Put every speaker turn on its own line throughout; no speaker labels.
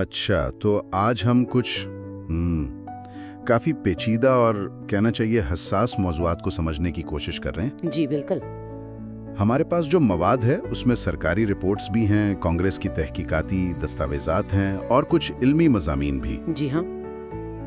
اچھا، تو آج ہم کچھ کافی پیچیدہ اور کہنا چاہیے حساس موضوعات کو سمجھنے کی کوشش کر رہے ہیں۔
جی بالکل۔
ہمارے پاس جو مواد ہے اس میں سرکاری رپورٹس بھی ہیں، کانگریس کی تحقیقاتی دستاویزات ہیں اور کچھ علمی مضامین بھی۔
جی ہاں۔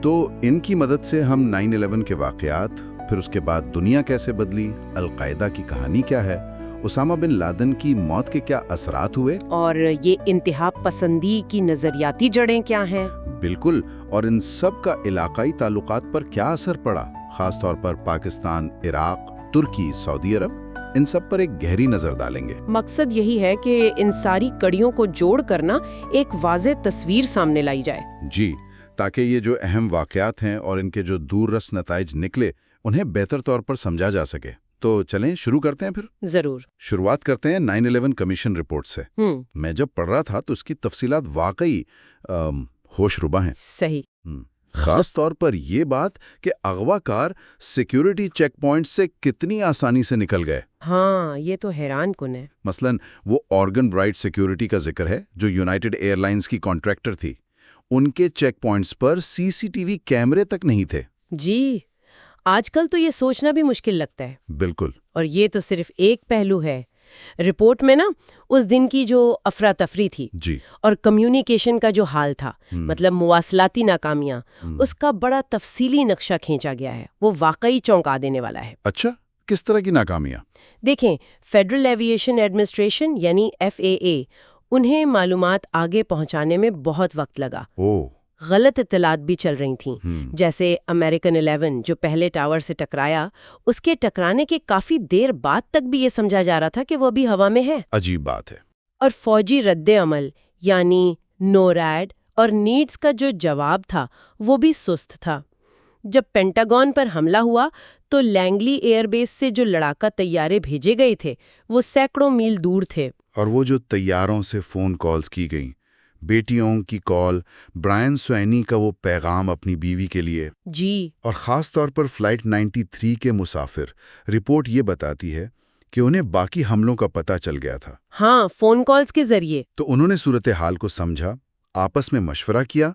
تو ان کی مدد سے ہم 9/11 کے واقعات، پھر اس کے بعد دنیا کیسے بدلی، القاعدہ کی کہانی کیا ہے، اسامہ بن لادن کی موت کے کیا اثرات ہوئے،
اور یہ انتہا پسندی کی نظریاتی جڑیں کیا ہیں۔
بالکل، اور ان سب کا علاقائی تعلقات پر کیا اثر پڑا، خاص طور پر پاکستان، عراق، ترکی، سعودی عرب، ان سب پر ایک گہری نظر ڈالیں گے۔
مقصد یہی ہے کہ ان ساری کڑیوں کو جوڑ کرنا ایک واضح تصویر سامنے لائی جائے۔
جی، تاکہ یہ جو اہم واقعات ہیں اور ان کے جو دور رس نتائج نکلے انہیں بہتر طور پر سمجھا جا سکے۔ تو چلیں شروع کرتے ہیں پھر۔
ضرور۔
شروعات کرتے ہیں 9/11 کمیشن رپورٹ سے۔ میں جب پڑھ رہا تھا تو اس کی تفصیلات واقعی ہوش ربا ہیں۔
صحیح۔
خاص طور پر یہ بات کہ اغوا کار سیکیورٹی چیک پوائنٹ سے کتنی آسانی سے نکل گئے۔
ہاں، یہ تو حیران کن ہے۔
مثلاً وہ آرگن برائٹ سیکیورٹی کا ذکر ہے جو یونائٹڈ ایئر لائنز کی کانٹریکٹر تھی۔ ان کے چیک پوائنٹس پر CCTV کیمرے تک نہیں تھے۔
جی، آج کل تو یہ سوچنا بھی مشکل لگتا ہے۔
بالکل۔
اور یہ تو صرف ایک پہلو ہے۔ رپورٹ میں اس دن کی جو افراتفری تھی
جی،
اور کمیونیکیشن کا جو حال تھا، مطلب مواصلاتی ناکامیاں، اس کا بڑا تفصیلی نقشہ کھینچا گیا ہے۔ وہ واقعی چونکا دینے والا ہے۔
اچھا، کس طرح کی ناکامیاں؟
دیکھیں، فیڈرل ایویشن ایڈمنسٹریشن یعنی FAA، انہیں معلومات آگے پہنچانے میں بہت وقت لگا۔ غلط اطلاعات بھی چل رہی تھیں، جیسے امریکن 11 جو پہلے ٹاور سے ٹکرایا، اس کے ٹکرانے کے کافی دیر بعد تک بھی یہ سمجھا جا رہا تھا کہ وہ ابھی ہوا میں ہے۔
عجیب بات ہے۔
اور فوجی رد عمل یعنی نوریڈ اور نیڈز کا جو جواب تھا وہ بھی سست تھا۔ جب پینٹاگون پر حملہ ہوا تو لینگلی ایئر بیس سے جو لڑاکا طیارے بھیجے گئے تھے وہ سینکڑوں میل دور تھے۔
اور وہ جو طیاروں سے فون کالز کی گئیں، بیٹیوں کی کال، برائن سوینی کا وہ پیغام اپنی بیوی کے لیے،
جی،
اور خاص طور پر فلائٹ 93 کے مسافر، رپورٹ یہ بتاتی ہے کہ انہیں باقی حملوں کا پتہ چل گیا تھا۔
ہاں، فون کالز کے ذریعے۔
تو انہوں نے صورتحال کو سمجھا، آپس میں مشورہ کیا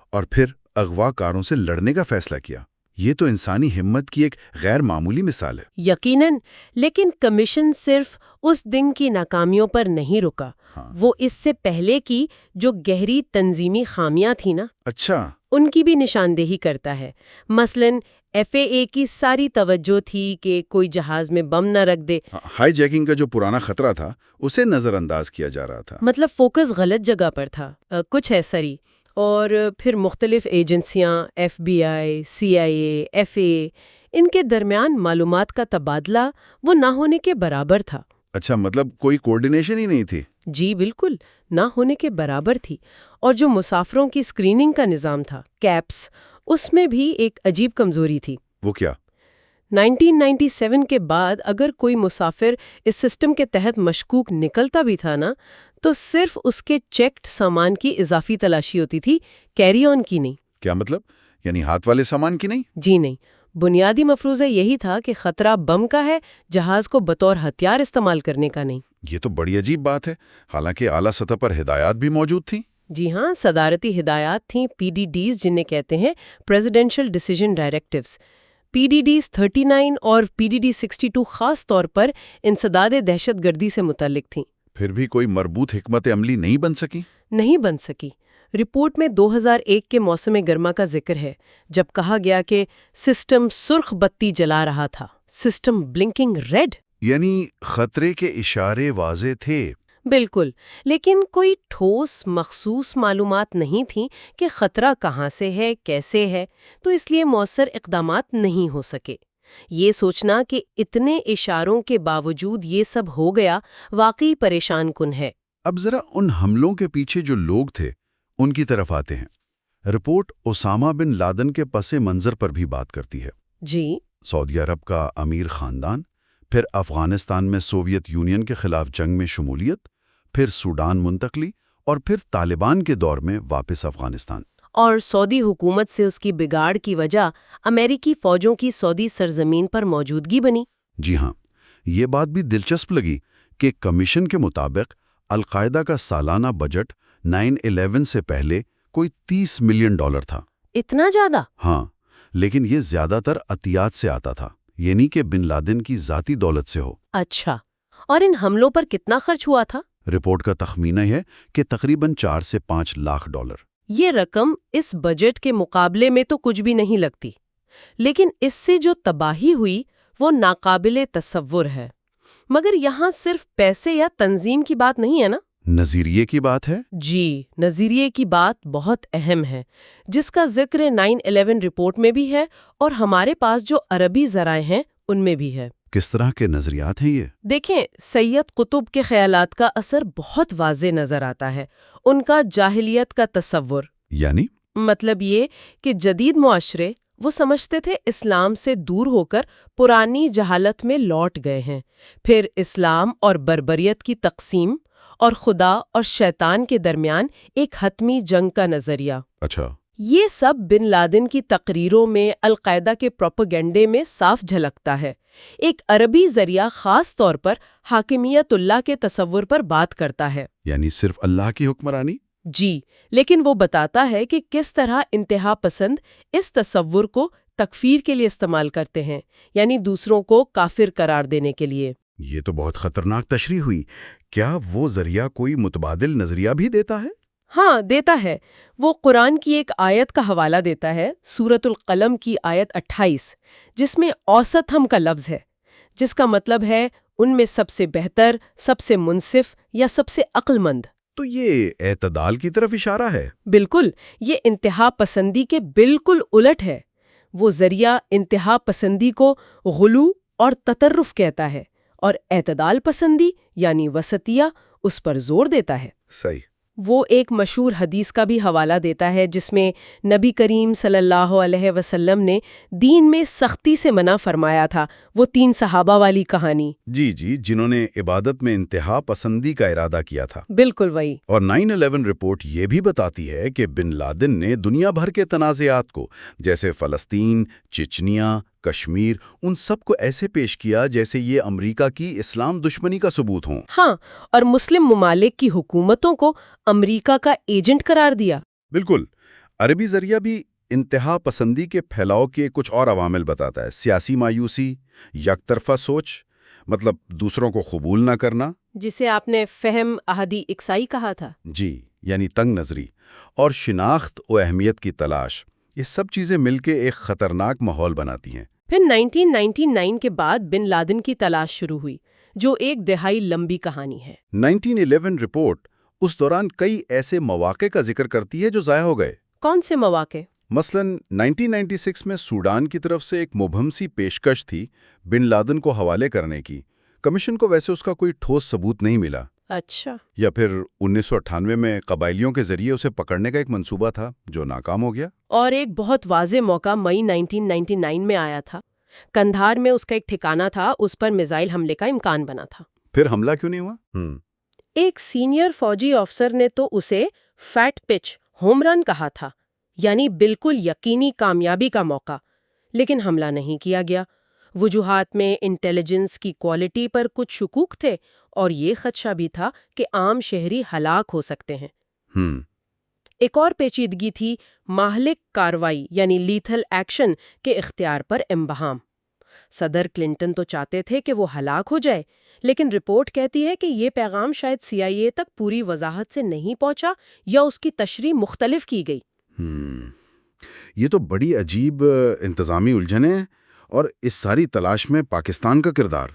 اور پھر اغوا کاروں سے لڑنے کا فیصلہ کیا۔ یہ تو انسانی ہمت کی ایک غیر معمولی مثال ہے۔
یقیناً، لیکن کمیشن صرف اس دن کی ناکامیوں پر نہیں رکا۔ وہ اس سے پہلے کی جو گہری تنظیمی خامیاں تھیں نا،
اچھا،
ان کی بھی نشاندہی کرتا ہے۔ مثلاً FAA کی ساری توجہ تھی کہ کوئی جہاز میں بم نہ رکھ دے۔
ہائی جیکنگ کا جو پرانا خطرہ تھا اسے نظر انداز کیا جا رہا تھا۔
مطلب فوکس غلط جگہ پر تھا، کچھ ایسا ہی۔ اور پھر مختلف ایجنسیاں، FBI، CIA، FAA، ان کے درمیان معلومات کا تبادلہ وہ نہ ہونے کے برابر تھا۔
اچھا، مطلب کوئی کوارڈینیشن ہی نہیں تھی؟
جی بالکل، نہ ہونے کے برابر تھی۔ اور جو مسافروں کی اسکریننگ کا نظام تھا، کیپس، اس میں بھی ایک عجیب کمزوری تھی۔
وہ کیا؟
1997 کے بعد اگر کوئی مسافر اس سسٹم کے تحت مشکوک نکلتا بھی تھا نا، تو صرف اس کے چیکڈ سامان کی اضافی تلاشی ہوتی تھی، کیری آن کی نہیں۔
کیا مطلب؟ یعنی ہاتھ والے سامان کی نہیں؟
جی نہیں، بنیادی مفروضہ یہی تھا کہ خطرہ بم کا ہے، جہاز کو بطور ہتھیار استعمال کرنے کا نہیں۔
یہ تو بڑی عجیب بات ہے، حالانکہ اعلیٰ سطح پر ہدایات بھی موجود تھیں۔
جی ہاں، صدارتی ہدایات تھیں، PDDs جنہیں کہتے ہیں پریزیڈنشل ڈیسیژن ڈائریکٹیوز۔ PDDs 39 اور PDD 62 خاص طور پر انسداد دہشت گردی سے متعلق تھیں۔
پھر بھی کوئی مربوط حکمت عملی نہیں بن سکی؟
نہیں بن سکی۔ رپورٹ میں 2001 کے موسم گرما کا ذکر ہے، جب کہا گیا کہ سسٹم سرخ بتی جلا رہا تھا، سسٹم بلنکنگ ریڈ۔
یعنی خطرے کے اشارے واضح تھے۔
بالکل، لیکن کوئی ٹھوس مخصوص معلومات نہیں تھیں کہ خطرہ کہاں سے ہے، کیسے ہے، تو اس لیے مؤثر اقدامات نہیں ہو سکے۔ یہ سوچنا کہ اتنے اشاروں کے باوجود یہ سب ہو گیا، واقعی پریشان کن ہے۔
اب ذرا ان حملوں کے پیچھے جو لوگ تھے ان کی طرف آتے ہیں۔ رپورٹ اسامہ بن لادن کے پس منظر پر بھی بات کرتی ہے۔
جی،
سعودی عرب کا امیر خاندان، پھر افغانستان میں سوویت یونین کے خلاف جنگ میں شمولیت، پھر سوڈان منتقلی، اور پھر طالبان کے دور میں واپس افغانستان۔
اور سعودی حکومت سے اس کی بگاڑ کی وجہ امریکی فوجوں کی سعودی سرزمین پر موجودگی بنی۔
جی ہاں، یہ بات بھی دلچسپ لگی کہ کمیشن کے مطابق القاعدہ کا سالانہ بجٹ 9/11 سے پہلے کوئی $30 ملین تھا۔
اتنا زیادہ؟
ہاں، لیکن یہ زیادہ تر عطیات سے آتا تھا، یعنی کہ بن لادن کی ذاتی دولت سے ہو۔
اچھا، اور ان حملوں پر کتنا خرچ ہوا تھا؟
رپورٹ کا تخمینہ ہے کہ تقریباً 4 سے 5 لاکھ ڈالر۔
یہ رقم اس بجٹ کے مقابلے میں تو کچھ بھی نہیں لگتی، لیکن اس سے جو تباہی ہوئی وہ ناقابل تصور ہے۔ مگر یہاں صرف پیسے یا تنظیم کی بات نہیں ہے نا؟
نظریے کی بات ہے؟
جی، نظریے کی بات بہت اہم ہے، جس کا ذکر 9/11 رپورٹ میں بھی ہے اور ہمارے پاس جو عربی ذرائع ہیں ان میں بھی ہے۔
کس طرح کے نظریات ہیں یہ؟
دیکھیں، سید قطب کے خیالات کا اثر بہت واضح نظر آتا ہے۔ ان کا جاہلیت کا تصور،
یعنی
مطلب یہ کہ جدید معاشرے وہ سمجھتے تھے اسلام سے دور ہو کر پرانی جہالت میں لوٹ گئے ہیں۔ پھر اسلام اور بربریت کی تقسیم اور خدا اور شیطان کے درمیان ایک حتمی جنگ کا نظریہ۔
اچھا،
یہ سب بن لادن کی تقریروں میں، القاعدہ کے پروپیگنڈے میں صاف جھلکتا ہے۔ ایک عربی ذریعہ خاص طور پر حاکمیت اللہ کے تصور پر بات کرتا ہے،
یعنی صرف اللہ کی حکمرانی؟
جی، لیکن وہ بتاتا ہے کہ کس طرح انتہا پسند اس تصور کو تکفیر کے لیے استعمال کرتے ہیں، یعنی دوسروں کو کافر قرار دینے کے لیے۔
یہ تو بہت خطرناک تشریح ہوئی۔ کیا وہ ذریعہ کوئی متبادل نظریہ بھی دیتا ہے؟
ہاں، دیتا ہے۔ وہ قرآن کی ایک آیت کا حوالہ دیتا ہے، سورۃ القلم کی آیت 28، جس میں اوسط ہم کا لفظ ہے، جس کا مطلب ہے ان میں سب سے بہتر، سب سے منصف یا سب سے عقل مند۔
تو یہ اعتدال کی طرف اشارہ ہے۔
بالکل، یہ انتہا پسندی کے بالکل الٹ ہے۔ وہ ذریعہ انتہا پسندی کو غلو اور تطرف کہتا ہے، اور اعتدال پسندی یعنی وسطیہ اس پر زور دیتا ہے۔
صحیح۔
وہ ایک مشہور حدیث کا بھی حوالہ دیتا ہے جس میں نبی کریم صلی اللہ علیہ وسلم نے دین میں سختی سے منع فرمایا تھا، وہ 3 صحابہ والی کہانی۔
جی، جنہوں نے عبادت میں انتہا پسندی کا ارادہ کیا تھا۔
بالکل وہی۔
اور 9/11 رپورٹ یہ بھی بتاتی ہے کہ بن لادن نے دنیا بھر کے تنازعات کو، جیسے فلسطین، چچنیا، کشمیر، ان سب کو ایسے پیش کیا جیسے یہ امریکہ کی اسلام دشمنی کا ثبوت ہوں۔
ہاں، اور مسلم ممالک کی حکومتوں کو امریکہ کا ایجنٹ قرار دیا۔
بالکل۔ عربی ذریعہ بھی انتہا پسندی کے پھیلاؤ کے کچھ اور عوامل بتاتا ہے۔ سیاسی مایوسی، یک طرفہ سوچ، مطلب دوسروں کو قبول نہ کرنا،
جسے آپ نے فہم احادی اکسائی کہا تھا۔
جی، یعنی تنگ نظری، اور شناخت و اہمیت کی تلاش، یہ سب چیزیں مل کے ایک خطرناک ماحول بناتی ہیں۔
پھر 1999 کے بعد بن لادن کی تلاش شروع ہوئی، جو ایک دہائی لمبی کہانی ہے۔
1911 رپورٹ اس دوران کئی ایسے مواقع کا ذکر کرتی ہے جو ضائع ہو گئے۔
کون سے مواقع؟
مثلاً 1996 میں سوڈان کی طرف سے ایک مبہم سی پیشکش تھی بن لادن کو حوالے کرنے کی۔ کمیشن کو ویسے اس کا کوئی ٹھوس ثبوت نہیں ملا۔
اچھا۔
یا پھر 1998 میں قبائلیوں کے ذریعے اسے پکڑنے کا ایک منصوبہ تھا جو ناکام ہو گیا۔
اور ایک بہت واضح موقع مئی 1999 میں آیا تھا۔ کندھار میں اس کا ایک ٹھکانہ تھا، اس پر میزائل حملے کا امکان بنا تھا۔
پھر حملہ کیوں نہیں ہوا؟
ایک سینئر فوجی افسر نے تو اسے فیٹ پچ ہوم رن کہا تھا، یعنی بالکل یقینی کامیابی کا موقع، لیکن حملہ نہیں کیا گیا۔ وجوہات میں انٹیلیجنس کی کوالٹی پر کچھ شکوک تھے، اور یہ خدشہ بھی تھا کہ عام شہری ہلاک ہو سکتے ہیں۔ ایک اور پیچیدگی تھی مہلک کارروائی یعنی لیتھل ایکشن کے اختیار پر انبہام۔ صدر کلنٹن تو چاہتے تھے کہ وہ ہلاک ہو جائے، لیکن رپورٹ کہتی ہے کہ یہ پیغام شاید CIA تک پوری وضاحت سے نہیں پہنچا یا اس کی تشریح مختلف کی گئی۔
یہ تو بڑی عجیب انتظامی الجھن ہے، اور اس ساری تلاش میں پاکستان کا کردار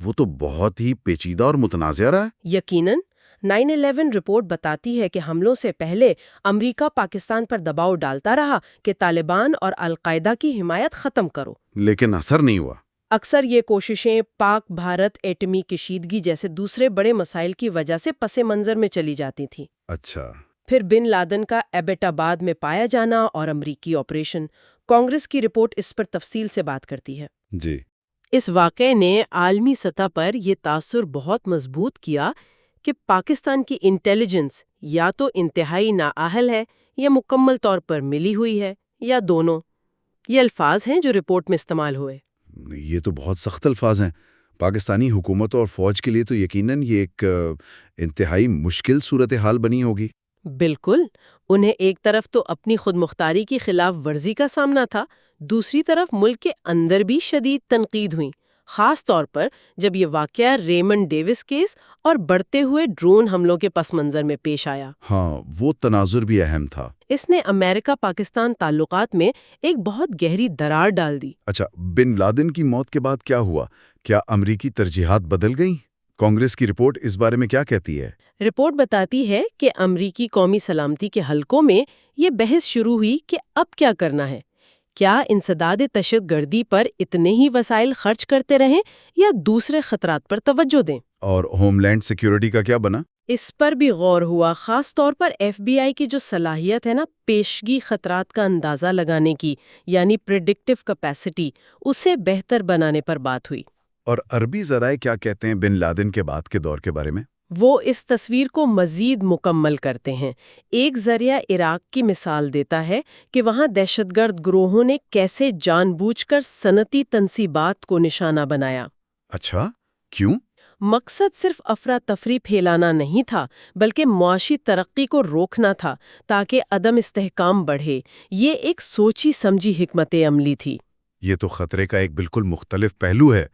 وہ تو بہت ہی پیچیدہ اور متنازع رہا ہے۔
یقیناً 9/11 رپورٹ بتاتی ہے کہ حملوں سے پہلے امریکہ پاکستان پر دباؤ ڈالتا رہا کہ طالبان اور القاعدہ کی حمایت ختم کرو،
لیکن اثر نہیں ہوا۔
اکثر یہ کوششیں پاک بھارت ایٹمی کشیدگی جیسے دوسرے بڑے مسائل کی وجہ سے پس منظر میں چلی جاتی تھیں۔
اچھا۔
پھر بن لادن کا ایبٹ آباد میں پایا جانا اور امریکی آپریشن، کانگریس کی رپورٹ اس پر تفصیل سے بات کرتی ہے۔
جی۔
اس واقعے نے عالمی سطح پر یہ تاثر بہت مضبوط کیا کہ پاکستان کی انٹیلیجنس یا تو انتہائی نااہل ہے یا مکمل طور پر ملی ہوئی ہے، یا دونوں۔ یہ الفاظ ہیں جو رپورٹ میں استعمال ہوئے۔
یہ تو بہت سخت الفاظ ہیں۔ پاکستانی حکومت اور فوج کے لیے تو یقیناً یہ ایک انتہائی مشکل صورتحال بنی ہوگی۔
بالکل، انہیں ایک طرف تو اپنی خود مختاری کی خلاف ورزی کا سامنا تھا، دوسری طرف ملک کے اندر بھی شدید تنقید ہوئی، خاص طور پر جب یہ واقعہ ریمنڈ ڈیوس کیس اور بڑھتے ہوئے ڈرون حملوں کے پس منظر میں پیش آیا۔
ہاں، وہ تناظر بھی اہم تھا۔
اس نے امریکہ پاکستان تعلقات میں ایک بہت گہری دراڑ ڈال دی۔
اچھا، بن لادن کی موت کے بعد کیا ہوا؟ کیا امریکی ترجیحات بدل گئیں؟ کانگریس کی رپورٹ اس بارے میں کیا کہتی ہے؟
رپورٹ بتاتی ہے کہ امریکی قومی سلامتی کے حلقوں میں یہ بحث شروع ہوئی کہ اب کیا کرنا ہے۔ کیا انسداد دہشت گردی پر اتنے ہی وسائل خرچ کرتے رہیں یا دوسرے خطرات پر توجہ دیں؟
اور ہوم لینڈ سیکیورٹی کا کیا بنا؟
اس پر بھی غور ہوا، خاص طور پر ایف بی آئی کی جو صلاحیت ہے نا پیشگی خطرات کا اندازہ لگانے کی، یعنی پریڈکٹیو کیپیسٹی، اسے بہتر بنانے پر بات ہوئی۔
اور عربی ذرائع کیا کہتے ہیں بن لادن کے بعد کے دور کے بارے میں؟
وہ اس تصویر کو مزید مکمل کرتے ہیں۔ ایک ذریعہ عراق کی مثال دیتا ہے کہ وہاں دہشت گرد گروہوں نے کیسے جان بوجھ کر صنعتی تنصیبات کو نشانہ بنایا۔
اچھا، کیوں؟
مقصد صرف افراتفری پھیلانا نہیں تھا، بلکہ معاشی ترقی کو روکنا تھا تاکہ عدم استحکام بڑھے۔ یہ ایک سوچی سمجھی حکمت عملی تھی۔
یہ تو خطرے کا ایک بالکل مختلف پہلو ہے۔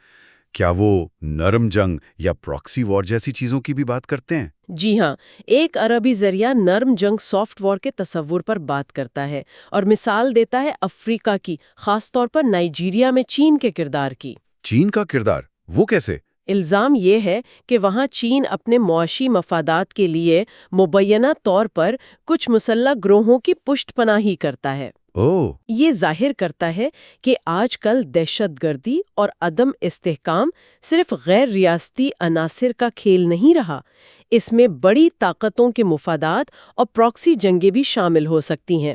کیا وہ نرم جنگ یا پراکسی وار جیسی چیزوں کی بھی بات کرتے ہیں؟
جی ہاں، ایک عربی ذریعہ نرم جنگ سافٹ وار کے تصور پر بات کرتا ہے اور مثال دیتا ہے افریقہ کی، خاص طور پر نائجیریا میں چین کے کردار کی۔
چین کا کردار؟ وہ کیسے؟
الزام یہ ہے کہ وہاں چین اپنے معاشی مفادات کے لیے مبینہ طور پر کچھ مسلح گروہوں کی پشت پناہی کرتا ہے۔ یہ ظاہر کرتا ہے کہ آج کل دہشت گردی اور عدم استحکام صرف غیر ریاستی عناصر کا کھیل نہیں رہا، اس میں بڑی طاقتوں کے مفادات اور پراکسی جنگیں بھی شامل ہو سکتی ہیں۔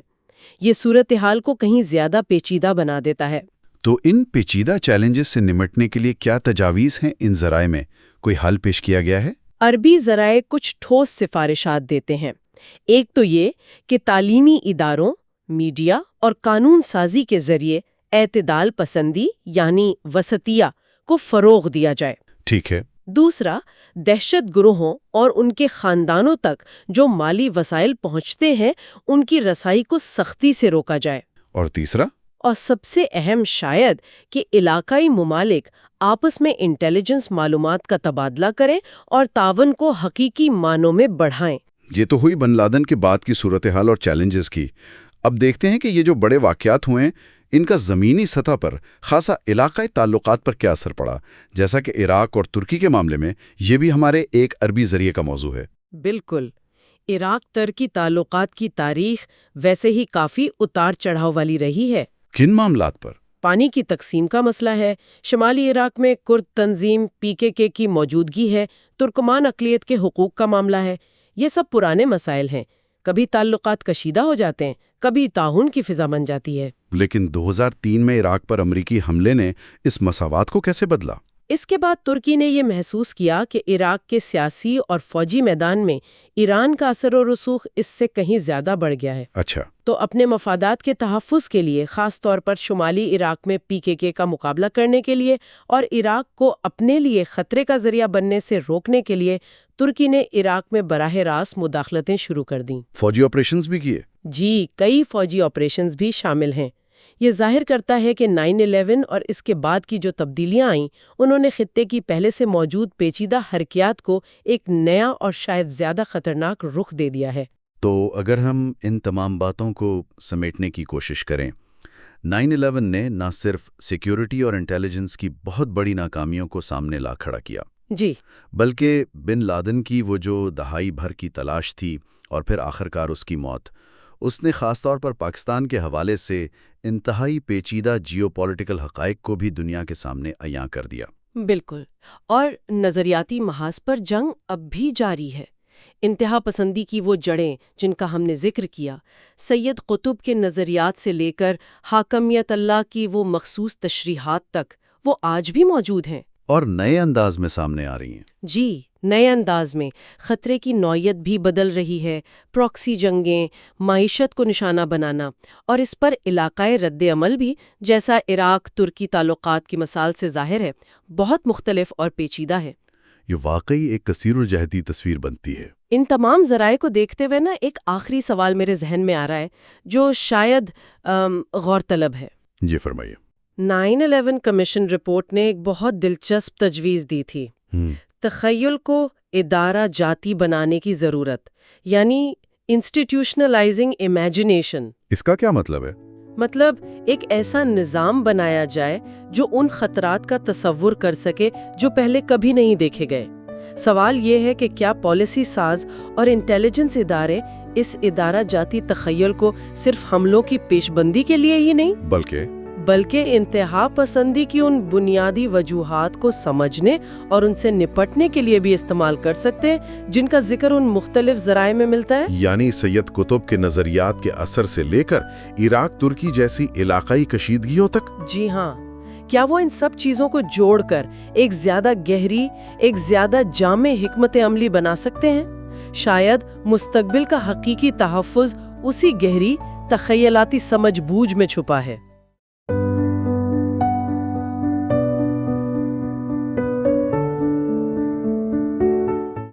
یہ صورتحال کو کہیں زیادہ پیچیدہ بنا دیتا ہے۔
تو ان پیچیدہ چیلنجز سے نمٹنے کے لیے کیا تجاویز ہیں؟ ان ذرائع میں کوئی حل پیش کیا گیا ہے؟
عربی ذرائع کچھ ٹھوس سفارشات دیتے ہیں۔ ایک تو یہ کہ تعلیمی اداروں، میڈیا اور قانون سازی کے ذریعے اعتدال پسندی یعنی وسطیہ کو فروغ دیا جائے۔
ٹھیک ہے۔
دوسرا، دہشت گروہوں اور ان کے خاندانوں تک جو مالی وسائل پہنچتے ہیں ان کی رسائی کو سختی سے روکا جائے۔
اور تیسرا
اور سب سے اہم شاید کہ علاقائی ممالک آپس میں انٹیلیجنس معلومات کا تبادلہ کریں اور تعاون کو حقیقی معنوں میں بڑھائیں۔
یہ تو ہوئی بن لادن کے بعد کی صورتحال اور چیلنجز کی۔ اب دیکھتے ہیں کہ یہ جو بڑے واقعات ہوئے ہیں ان کا زمینی سطح پر خاصا علاقائی تعلقات پر کیا اثر پڑا، جیسا کہ عراق اور ترکی کے معاملے میں یہ بھی ہمارے ایک عربی ذریعے کا موضوع ہے۔
بالکل، عراق ترکی تعلقات کی تاریخ ویسے ہی کافی اتار چڑھاؤ والی رہی ہے۔
کن معاملات پر؟
پانی کی تقسیم کا مسئلہ ہے، شمالی عراق میں کرد تنظیم PKK کی موجودگی ہے، ترکمان اقلیت کے حقوق کا معاملہ ہے۔ یہ سب پرانے مسائل ہیں، کبھی تعلقات کشیدہ ہو جاتے ہیں، کبھی تعاون کی فضا بن جاتی ہے۔
لیکن 2003 میں عراق پر امریکی حملے نے اس مساوات کو کیسے بدلا؟
اس کے بعد ترکی نے یہ محسوس کیا کہ عراق کے سیاسی اور فوجی میدان میں ایران کا اثر و رسوخ اس سے کہیں زیادہ بڑھ گیا ہے۔
اچھا۔
تو اپنے مفادات کے تحفظ کے لیے، خاص طور پر شمالی عراق میں PKK کا مقابلہ کرنے کے لیے اور عراق کو اپنے لیے خطرے کا ذریعہ بننے سے روکنے کے لیے، ترکی نے عراق میں براہ راست مداخلتیں شروع کر دیں۔
فوجی آپریشنز بھی کیے؟
جی، کئی فوجی آپریشنز بھی شامل ہیں۔ یہ ظاہر کرتا ہے کہ 9/11 اور اس کے بعد کی جو تبدیلیاں آئیں انہوں نے خطے کی پہلے سے موجود پیچیدہ حرکیات کو ایک نیا اور شاید زیادہ خطرناک رخ دے دیا ہے۔
تو اگر ہم ان تمام باتوں کو سمیٹنے کی کوشش کریں، 9/11 نے نہ صرف سیکیورٹی اور انٹیلیجنس کی بہت بڑی ناکامیوں کو سامنے لا کھڑا کیا،
جی،
بلکہ بن لادن کی وہ جو دہائی بھر کی تلاش تھی اور پھر آخرکار اس کی موت، اس نے خاص طور پر پاکستان کے حوالے سے انتہائی پیچیدہ جیو پولیٹیکل حقائق کو بھی دنیا کے سامنے عیاں کر دیا۔
بالکل، اور نظریاتی محاذ پر جنگ اب بھی جاری ہے۔ انتہا پسندی کی وہ جڑیں جن کا ہم نے ذکر کیا، سید قطب کے نظریات سے لے کر حاکمیت اللہ کی وہ مخصوص تشریحات تک، وہ آج بھی موجود ہیں
اور نئے انداز میں سامنے آ رہی ہیں۔
جی، نئے انداز میں خطرے کی نوعیت بھی بدل رہی ہے، پراکسی جنگیں، معیشت کو نشانہ بنانا، اور اس پر علاقائی رد عمل بھی، جیسا عراق ترکی تعلقات کی مثال سے ظاہر ہے، بہت مختلف اور پیچیدہ ہے۔
یہ واقعی ایک کثیر الجہتی تصویر بنتی ہے۔
ان تمام ذرائع کو دیکھتے ہوئے نا ایک آخری سوال میرے ذہن میں آ رہا ہے جو شاید غور طلب ہے۔
جی فرمائیے۔
9/11 کمیشن رپورٹ نے ایک بہت دلچسپ تجویز دی تھی، تخیل کو ادارہ جاتی بنانے کی ضرورت، یعنی انسٹیٹیوشنلائزنگ امیجنیشن۔
اس کا کیا مطلب ہے؟
مطلب ایک ایسا نظام بنایا جائے جو ان خطرات کا تصور کر سکے جو پہلے کبھی نہیں دیکھے گئے۔ سوال یہ ہے کہ کیا پالیسی ساز اور انٹیلیجنس ادارے اس ادارہ جاتی تخیل کو صرف حملوں کی پیش بندی کے لیے ہی نہیں بلکہ انتہا پسندی کی ان بنیادی وجوہات کو سمجھنے اور ان سے نپٹنے کے لیے بھی استعمال کر سکتے ہیں جن کا ذکر ان مختلف ذرائع میں ملتا ہے؟
یعنی سید قطب کے نظریات کے اثر سے لے کر عراق ترکی جیسی علاقائی کشیدگیوں تک؟
جی ہاں، کیا وہ ان سب چیزوں کو جوڑ کر ایک زیادہ گہری، ایک زیادہ جامع حکمت عملی بنا سکتے ہیں؟ شاید مستقبل کا حقیقی تحفظ اسی گہری تخیلاتی سمجھ بوجھ میں چھپا ہے۔